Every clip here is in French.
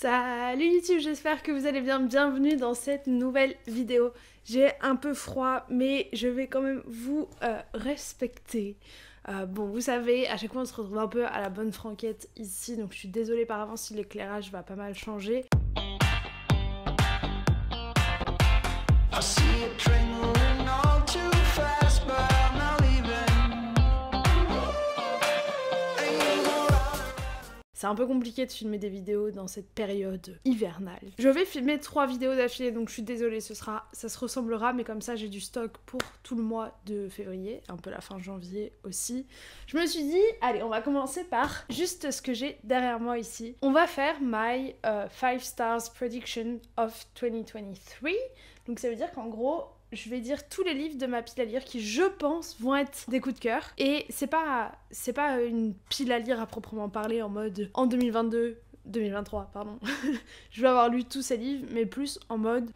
Salut YouTube, j'espère que vous allez bien, bienvenue dans cette nouvelle vidéo. J'ai un peu froid, mais je vais quand même vous respecter. Bon, vous savez, à chaque fois on se retrouve un peu à la bonne franquette ici, donc je suis désolée par avance si l'éclairage va pas mal changer. C'est un peu compliqué de filmer des vidéos dans cette période hivernale. Je vais filmer 3 vidéos d'affilée, donc je suis désolée, ça se ressemblera, mais comme ça j'ai du stock pour tout le mois de février, un peu la fin janvier aussi. Je me suis dit, allez, on va commencer par juste ce que j'ai derrière moi ici. On va faire my 5 stars prediction of 2023. Donc ça veut dire qu'en gros, je vais dire tous les livres de ma pile à lire qui, je pense, vont être des coups de cœur. Et c'est pas une pile à lire à proprement parler en mode en 2023, pardon. Je vais avoir lu tous ces livres, mais plus en mode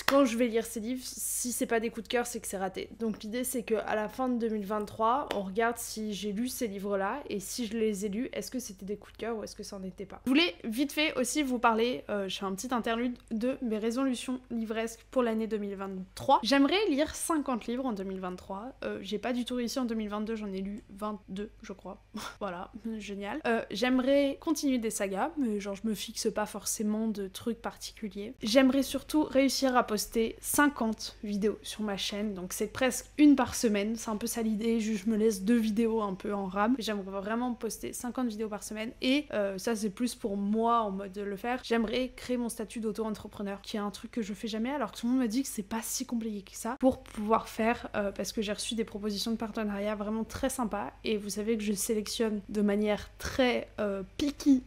quand je vais lire ces livres, si c'est pas des coups de cœur, c'est que c'est raté. Donc l'idée c'est que à la fin de 2023, on regarde si j'ai lu ces livres-là et si je les ai lus, est-ce que c'était des coups de cœur ou est-ce que ça en était pas. Je voulais vite fait aussi vous parler, je fais un petit interlude de mes résolutions livresques pour l'année 2023. J'aimerais lire 50 livres en 2023. J'ai pas du tout réussi en 2022, j'en ai lu 22, je crois. Voilà, génial. J'aimerais continuer des sagas, mais genre je me fixe pas forcément de trucs particuliers. J'aimerais surtout réussir à poster 50 vidéos sur ma chaîne, donc c'est presque une par semaine, c'est un peu ça l'idée, je me laisse 2 vidéos un peu en rame. J'aimerais vraiment poster 50 vidéos par semaine et ça c'est plus pour moi en mode de le faire. J'aimerais créer mon statut d'auto-entrepreneur, qui est un truc que je fais jamais alors que tout le monde me dit que c'est pas si compliqué que ça, pour pouvoir faire, parce que j'ai reçu des propositions de partenariat vraiment très sympas et vous savez que je sélectionne de manière très picky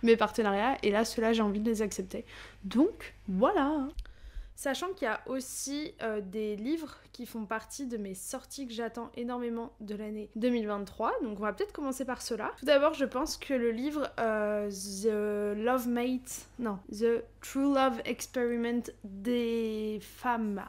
mes partenariats et là ceux-là j'ai envie de les accepter, donc voilà. Sachant qu'il y a aussi des livres qui font partie de mes sorties que j'attends énormément de l'année 2023, donc on va peut-être commencer par cela. Tout d'abord, je pense que le livre The True Love Experiment des femmes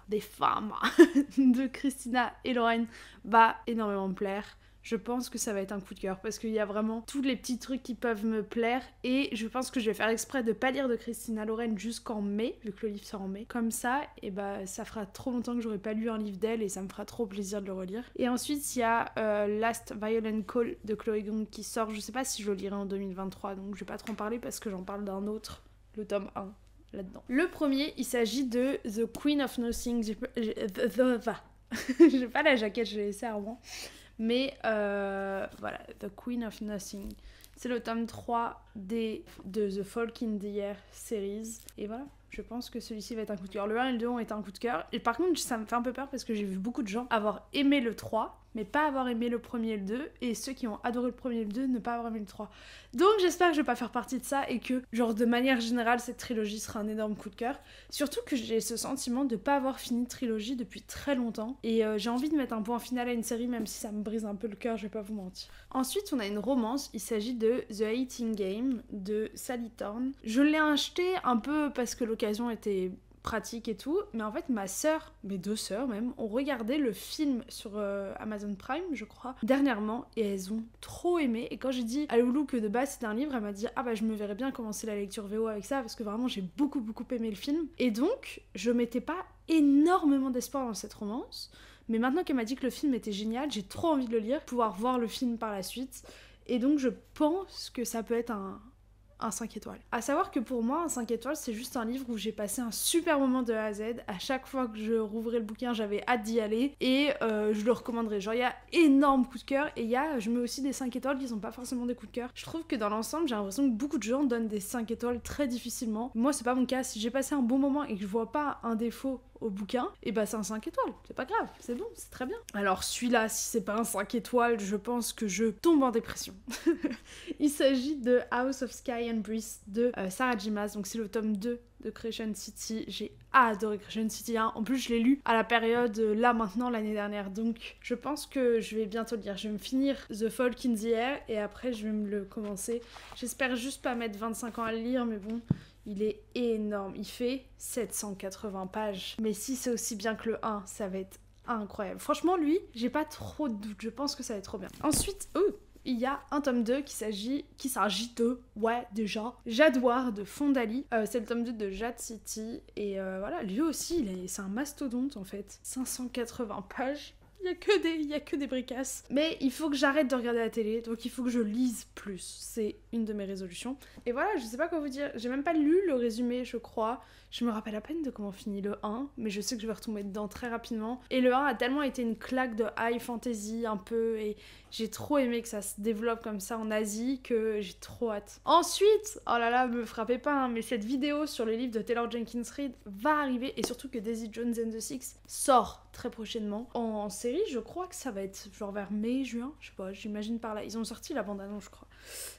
de Christina et Lauren va énormément me plaire. Je pense que ça va être un coup de cœur parce qu'il y a vraiment tous les petits trucs qui peuvent me plaire et je pense que je vais faire exprès de pas lire de Christina Lauren jusqu'en mai, vu que le livre sort en mai. Comme ça, et ça fera trop longtemps que j'aurais pas lu un livre d'elle et ça me fera trop plaisir de le relire. Et ensuite, il y a Last Violent Call de Chloé Gong qui sort. Je sais pas si je le lirai en 2023, donc je vais pas trop en parler parce que j'en parle d'un autre, le tome 1. Là-dedans. Le premier, il s'agit de The Queen of Nothing. J'ai pas la jaquette, je l'ai laissée à Rouen. Mais voilà, The Queen of Nothing. C'est le tome 3 de The Folk in the Air series. Et voilà, je pense que celui-ci va être un coup de cœur. Le 1 et le 2 ont été un coup de cœur. Et par contre, ça me fait un peu peur parce que j'ai vu beaucoup de gens avoir aimé le 3, mais pas avoir aimé le premier et le 2. Et ceux qui ont adoré le premier et le 2, ne pas avoir aimé le 3. Donc j'espère que je vais pas faire partie de ça et que, genre, de manière générale, cette trilogie sera un énorme coup de cœur. Surtout que j'ai ce sentiment de pas avoir fini de trilogie depuis très longtemps. Et j'ai envie de mettre un point final à une série, même si ça me brise un peu le cœur, je vais pas vous mentir. Ensuite, on a une romance. Il s'agit de The Hating Game de Sally Thorne. Je l'ai acheté un peu parce que l'occasion était pratique et tout, mais en fait ma sœur, mes 2 sœurs même, ont regardé le film sur Amazon Prime, je crois, dernièrement, et elles ont trop aimé. Et quand j'ai dit à Loulou que de base c'était un livre, elle m'a dit ah bah je me verrais bien commencer la lecture VO avec ça parce que vraiment j'ai beaucoup aimé le film. Et donc je mettais pas énormément d'espoir dans cette romance, mais maintenant qu'elle m'a dit que le film était génial, j'ai trop envie de le lire, pouvoir voir le film par la suite, et donc je pense que ça peut être un 5 étoiles. À savoir que pour moi, un 5 étoiles, c'est juste un livre où j'ai passé un super moment de A à Z. À chaque fois que je rouvrais le bouquin, j'avais hâte d'y aller et je le recommanderais. Genre, il y a énorme coup de cœur et je mets aussi des 5 étoiles qui sont pas forcément des coups de cœur. Je trouve que dans l'ensemble, j'ai l'impression que beaucoup de gens donnent des 5 étoiles très difficilement. Moi, c'est pas mon cas. Si j'ai passé un bon moment et que je vois pas un défaut au bouquin, et c'est un 5 étoiles, c'est pas grave, c'est bon, c'est très bien. Alors celui-là, si c'est pas un 5 étoiles, je pense que je tombe en dépression. Il s'agit de House of Sky and Breeze de Sarah J. Maas, donc c'est le tome 2 de Crescent City. J'ai adoré Crescent City 1, en plus je l'ai lu à la période là maintenant l'année dernière, donc je pense que je vais bientôt le lire. Je vais me finir The Folk in the Air et après je vais me le commencer. J'espère juste pas mettre 25 ans à le lire, mais bon, il est énorme, il fait 780 pages. Mais si c'est aussi bien que le 1, ça va être incroyable. Franchement, lui, j'ai pas trop de doute, je pense que ça va être trop bien. Ensuite, il y a un tome 2 qui s'agit de, ouais déjà, Jadoir de Fondali. C'est le tome 2 de Jade City et voilà, lui aussi c'est un mastodonte en fait. 580 pages. Il y a que des bricasses. Mais il faut que j'arrête de regarder la télé, donc il faut que je lise plus. C'est une de mes résolutions. Et voilà, je sais pas quoi vous dire. J'ai même pas lu le résumé, je crois. Je me rappelle à peine de comment finit le 1, mais je sais que je vais retomber dedans très rapidement. Et le 1 a tellement été une claque de high fantasy un peu, et j'ai trop aimé que ça se développe comme ça en Asie, que j'ai trop hâte. Ensuite, oh là là, me frappez pas, hein, mais cette vidéo sur les livres de Taylor Jenkins Reid va arriver, et surtout que Daisy Jones and the Six sort très prochainement. En série, je crois que ça va être genre vers mai, juin, je sais pas, j'imagine par là. Ils ont sorti la bande-annonce, je crois.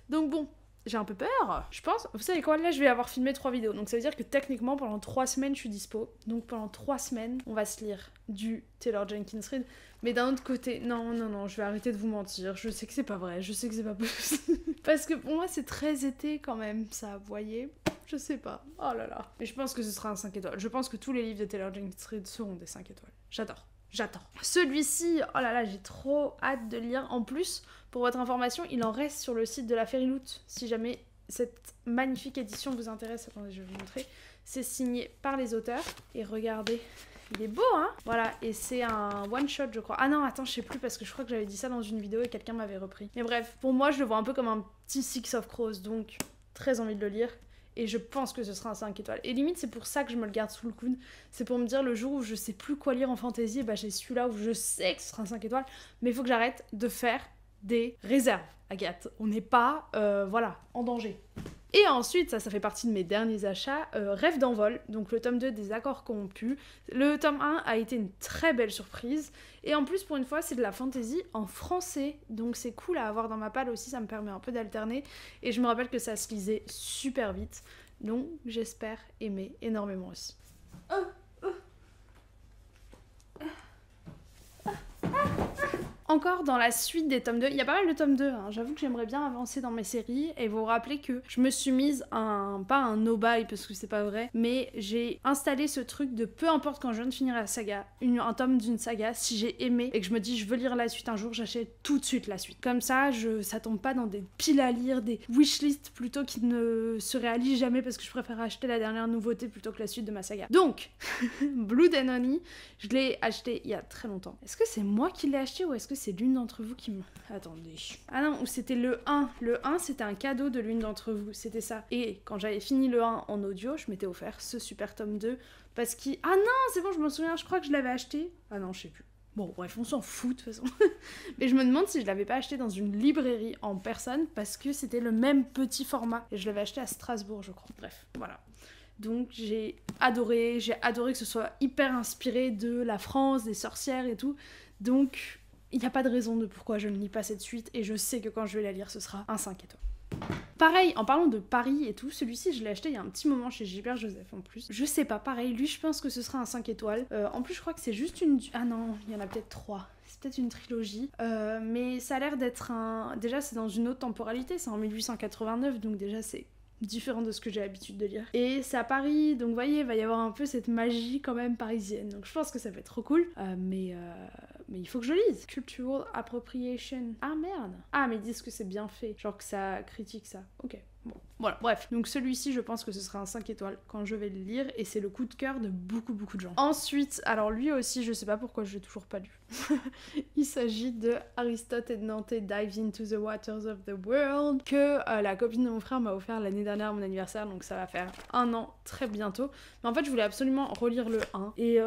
Donc bon, j'ai un peu peur, je pense. Vous savez quoi, là je vais avoir filmé 3 vidéos, donc ça veut dire que techniquement pendant 3 semaines je suis dispo. Donc pendant 3 semaines, on va se lire du Taylor Jenkins Reid. Mais d'un autre côté, non, je vais arrêter de vous mentir. Je sais que c'est pas vrai, je sais que c'est pas possible. Parce que pour moi c'est très été quand même, ça, vous voyez. Je sais pas, oh là là. Mais je pense que ce sera un 5 étoiles. Je pense que tous les livres de Taylor Jenkins Reid seront des 5 étoiles. J'adore. Celui-ci, oh là là, j'ai trop hâte de lire. En plus, pour votre information, il en reste sur le site de la Fairyloot. Si jamais cette magnifique édition vous intéresse, attendez, je vais vous montrer. C'est signé par les auteurs. Et regardez, il est beau, hein? Voilà, et c'est un one-shot, je crois. Ah non, attends, je sais plus, parce que je crois que j'avais dit ça dans une vidéo et quelqu'un m'avait repris. Mais bref, pour moi, je le vois un peu comme un petit Six of Crows, donc très envie de le lire. Et je pense que ce sera un 5 étoiles. Et limite, c'est pour ça que je me le garde sous le coude. C'est pour me dire, le jour où je sais plus quoi lire en fantasy, bah j'ai celui-là où je sais que ce sera un 5 étoiles. Mais il faut que j'arrête de faire des réserves, Agathe. On n'est pas, voilà, en danger. Et ensuite, ça fait partie de mes derniers achats, Rêve d'envol, donc le tome 2 des Accords corrompus. Le tome 1 a été une très belle surprise, et en plus pour une fois c'est de la fantasy en français, donc c'est cool à avoir dans ma palle aussi, ça me permet un peu d'alterner, et je me rappelle que ça se lisait super vite, donc j'espère aimer énormément aussi. Encore dans la suite des tomes 2, il y a pas mal de tomes 2, hein. J'avoue que j'aimerais bien avancer dans mes séries et vous rappeler que je me suis mise pas un no-buy parce que c'est pas vrai, mais j'ai installé ce truc de peu importe quand je viens de finir la saga, un tome d'une saga, si j'ai aimé et que je me dis je veux lire la suite un jour, j'achète tout de suite la suite. Comme ça, ça tombe pas dans des piles à lire, des wishlists plutôt qui ne se réalisent jamais parce que je préfère acheter la dernière nouveauté plutôt que la suite de ma saga. Donc, Blood and Honey, je l'ai acheté il y a très longtemps. Est-ce que c'est moi qui l'ai acheté ou est-ce que c'est l'une d'entre vous qui me... Attendez. Ah non, ou c'était le 1. Le 1, c'était un cadeau de l'une d'entre vous. C'était ça. Et quand j'avais fini le 1 en audio, je m'étais offert ce super tome 2. Parce qu'il... Ah non, c'est bon, je m'en souviens. Je crois que je l'avais acheté. Ah non, je sais plus. Bon, bref, on s'en fout de toute façon. Mais je me demande si je l'avais pas acheté dans une librairie en personne parce que c'était le même petit format. Et je l'avais acheté à Strasbourg, je crois. Bref, voilà. Donc j'ai adoré que ce soit hyper inspiré de la France, des sorcières et tout. Donc... il n'y a pas de raison de pourquoi je ne lis pas cette suite et je sais que quand je vais la lire, ce sera un 5 étoiles. Pareil, en parlant de Paris et tout, celui-ci je l'ai acheté il y a un petit moment chez Gilbert Joseph en plus. Je sais pas, pareil, lui je pense que ce sera un 5 étoiles. En plus je crois que c'est juste une... Ah non, il y en a peut-être 3. C'est peut-être une trilogie. Mais ça a l'air d'être un... Déjà c'est dans une autre temporalité, c'est en 1889, donc déjà c'est... différent de ce que j'ai l'habitude de lire. Et c'est à Paris, donc vous voyez, il va y avoir un peu cette magie quand même parisienne. Donc je pense que ça va être trop cool. Mais il faut que je lise. Cultural Appropriation. Ah merde. Ah mais ils disent que c'est bien fait. Genre que ça critique ça. Ok. Bon. Voilà, bref. Donc celui-ci, je pense que ce sera un 5 étoiles quand je vais le lire et c'est le coup de cœur de beaucoup de gens. Ensuite, alors lui aussi, je sais pas pourquoi je l'ai toujours pas lu. Il s'agit de Aristote et Dante Dives into the Waters of the World que la copine de mon frère m'a offert l'année dernière à mon anniversaire, donc ça va faire 1 an très bientôt. Mais en fait, je voulais absolument relire le 1 et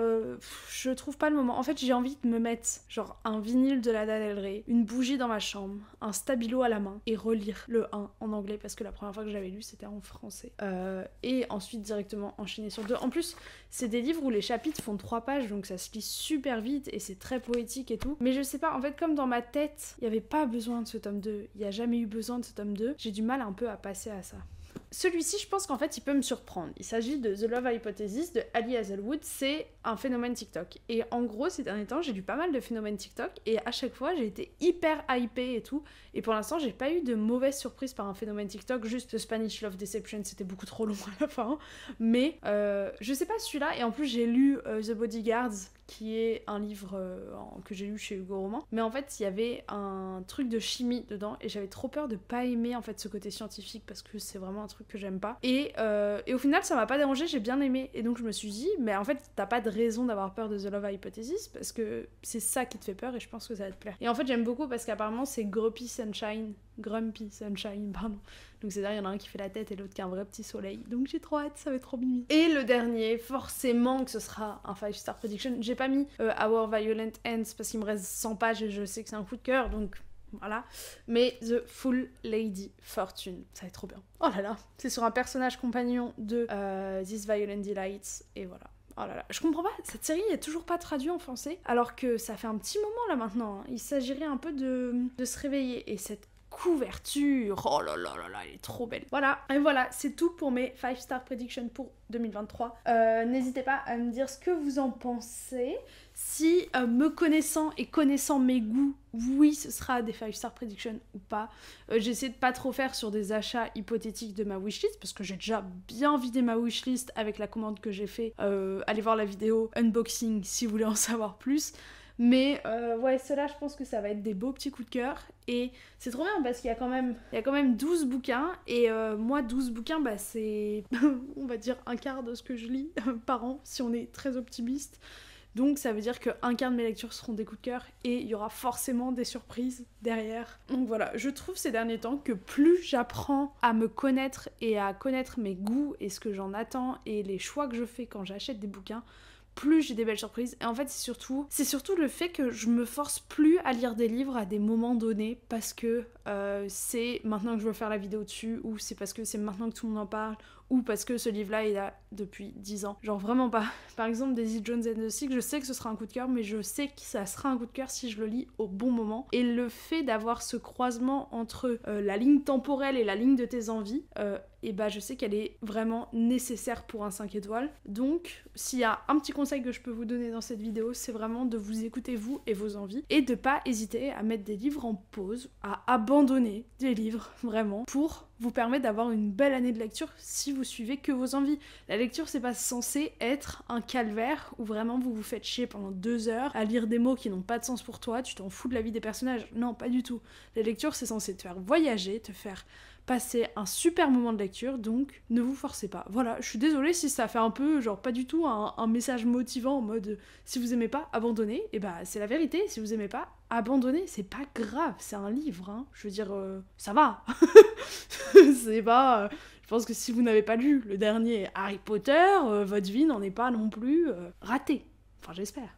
je trouve pas le moment. En fait, j'ai envie de me mettre genre un vinyle de Lana Del Rey, une bougie dans ma chambre, un stabilo à la main et relire le 1 en anglais parce que la première fois que je l'avais lu, c'était en français. Et ensuite directement enchaîner sur 2. En plus, c'est des livres où les chapitres font 3 pages, donc ça se lit super vite et c'est très poétique et tout. Mais je sais pas, en fait, comme dans ma tête, il n'y avait pas besoin de ce tome 2. Il n'y a jamais eu besoin de ce tome 2. J'ai du mal un peu à passer à ça. celui-ci, je pense qu'en fait, il peut me surprendre. Il s'agit de The Love Hypothesis de Ali Hazelwood. C'est un phénomène TikTok. Et en gros, ces derniers temps, j'ai lu pas mal de phénomènes TikTok. Et à chaque fois, j'ai été hyper hypée et tout. Et pour l'instant, j'ai pas eu de mauvaise surprise par un phénomène TikTok. Juste Spanish Love Deception, c'était beaucoup trop long à la fin. Mais je sais pas celui-là. Et en plus, j'ai lu The Bodyguards, qui est un livre que j'ai lu chez Hugo Roman. Mais en fait, il y avait un truc de chimie dedans. Et j'avais trop peur de pas aimer en fait ce côté scientifique parce que c'est vraiment un truc que j'aime pas. Et au final, ça m'a pas dérangé, j'ai bien aimé. Et donc je me suis dit, mais en fait, t'as pas de raison d'avoir peur de The Love Hypothesis parce que c'est ça qui te fait peur et je pense que ça va te plaire. Et en fait, j'aime beaucoup parce qu'apparemment, c'est Grumpy Sunshine, pardon. Donc c'est-à-dire, il y en a un qui fait la tête et l'autre qui a un vrai petit soleil. Donc j'ai trop hâte, ça va être trop mimi. Et le dernier, forcément que ce sera un 5-star prediction. J'ai pas mis Our Violent Ends parce qu'il me reste 100 pages et je sais que c'est un coup de cœur, donc voilà. Mais The Full Lady Fortune, ça va être trop bien. Oh là là, c'est sur un personnage compagnon de This Violent Delights, et voilà. Oh là là, je comprends pas, cette série est toujours pas traduite en français, alors que ça fait un petit moment là maintenant, hein. Il s'agirait un peu de se réveiller, et cette couverture, oh là là là là, elle est trop belle. Voilà, et voilà, c'est tout pour mes 5-star predictions pour 2023. N'hésitez pas à me dire ce que vous en pensez. Si me connaissant et connaissant mes goûts, oui, ce sera des 5-star predictions ou pas. J'essaie de pas trop faire sur des achats hypothétiques de ma wishlist parce que j'ai déjà bien vidé ma wishlist avec la commande que j'ai fait. Allez voir la vidéo unboxing si vous voulez en savoir plus. Mais ouais, ceux-là, je pense que ça va être des beaux petits coups de cœur. Et c'est trop bien parce qu'il y a quand même 12 bouquins. Et moi, 12 bouquins, bah c'est, on va dire, un quart de ce que je lis par an, si on est très optimiste. Donc ça veut dire qu'un quart de mes lectures seront des coups de cœur et il y aura forcément des surprises derrière. Donc voilà, je trouve ces derniers temps que plus j'apprends à me connaître et à connaître mes goûts et ce que j'en attends et les choix que je fais quand j'achète des bouquins, plus j'ai des belles surprises. Et en fait, c'est surtout le fait que je me force plus à lire des livres à des moments donnés parce que c'est maintenant que je veux faire la vidéo dessus, ou c'est parce que c'est maintenant que tout le monde en parle, ou parce que ce livre-là est là depuis 10 ans. Genre vraiment pas. Par exemple, Daisy Jones and the Six, je sais que ce sera un coup de cœur, mais je sais que ça sera un coup de cœur si je le lis au bon moment. Et le fait d'avoir ce croisement entre la ligne temporelle et la ligne de tes envies, et bah je sais qu'elle est vraiment nécessaire pour un 5 étoiles. Donc, s'il y a un petit conseil que je peux vous donner dans cette vidéo, c'est vraiment de vous écouter vous et vos envies, et de pas hésiter à mettre des livres en pause, à abandonner des livres, vraiment, pour vous permettre d'avoir une belle année de lecture si vous suivez que vos envies. La lecture, c'est pas censé être un calvaire où vraiment vous vous faites chier pendant 2 heures à lire des mots qui n'ont pas de sens pour toi, tu t'en fous de la vie des personnages. Non, pas du tout. La lecture, c'est censé te faire voyager, te faire passer un super moment de lecture, donc ne vous forcez pas. Voilà, je suis désolée si ça fait un peu, genre pas du tout un message motivant en mode si vous aimez pas, abandonnez. Et bah c'est la vérité, si vous aimez pas, abandonnez, c'est pas grave, c'est un livre, hein. Je veux dire, ça va. C'est pas... je pense que si vous n'avez pas lu le dernier Harry Potter, votre vie n'en est pas non plus ratée. Enfin, j'espère.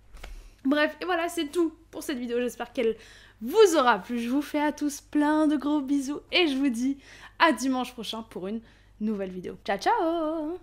Bref, et voilà, c'est tout pour cette vidéo. J'espère qu'elle vous aura plu. Je vous fais à tous plein de gros bisous et je vous dis à dimanche prochain pour une nouvelle vidéo. Ciao, ciao!